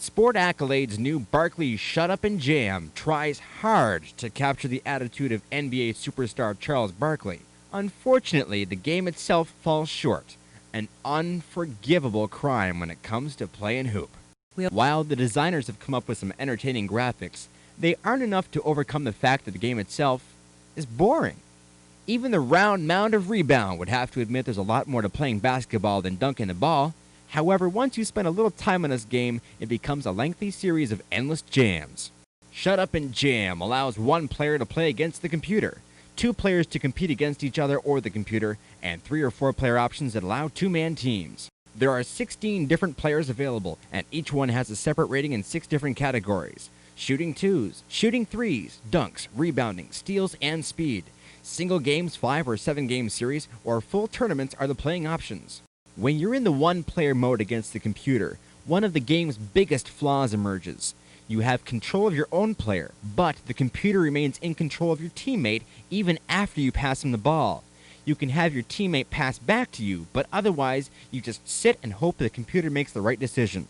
Sport Accolade's new Barkley Shut Up and Jam tries hard to capture the attitude of NBA superstar Charles Barkley. Unfortunately, the game itself falls short, an unforgivable crime when it comes to playing hoop. While the designers have come up with some entertaining graphics, they aren't enough to overcome the fact that the game itself is boring. Even the round mound of rebound would have to admit there's a lot more to playing basketball than dunking the ball. However, once you spend a little time on this game, it becomes a lengthy series of endless jams. Shut Up and Jam allows one player to play against the computer, 2 players to compete against each other or the computer, and 3 or 4 player options that allow 2-man teams. There are 16 different players available, and each one has a separate rating in 6 different categories: shooting 2s, shooting 3s, dunks, rebounding, steals, and speed. Single games, 5 or 7 game series, or full tournaments are the playing options. When you're in the one-player mode against the computer, one of the game's biggest flaws emerges. You have control of your own player, but the computer remains in control of your teammate even after you pass him the ball. You can have your teammate pass back to you, but otherwise, you just sit and hope the computer makes the right decision.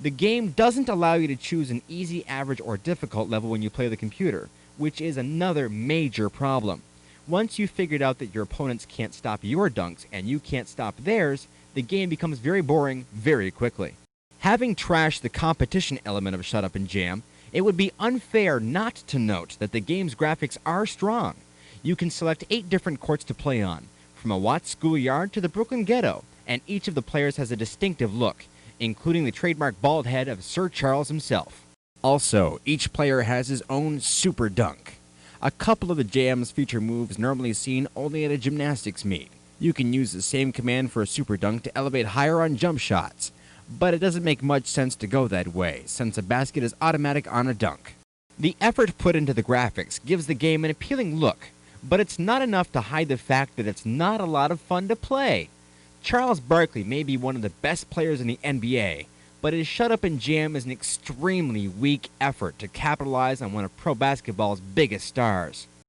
The game doesn't allow you to choose an easy, average, or difficult level when you play the computer, which is another major problem. Once you've figured out that your opponents can't stop your dunks and you can't stop theirs, the game becomes very boring very quickly. Having trashed the competition element of Shut Up and Jam, it would be unfair not to note that the game's graphics are strong. You can select 8 different courts to play on, from a Watts schoolyard to the Brooklyn ghetto, and each of the players has a distinctive look, including the trademark bald head of Sir Charles himself. Also, each player has his own super dunk. A couple of the jams feature moves normally seen only at a gymnastics meet. You can use the same command for a super dunk to elevate higher on jump shots, but it doesn't make much sense to go that way, since a basket is automatic on a dunk. The effort put into the graphics gives the game an appealing look, but it's not enough to hide the fact that it's not a lot of fun to play. Charles Barkley may be one of the best players in the NBA, but his Shut Up and Jam is an extremely weak effort to capitalize on one of pro basketball's biggest stars.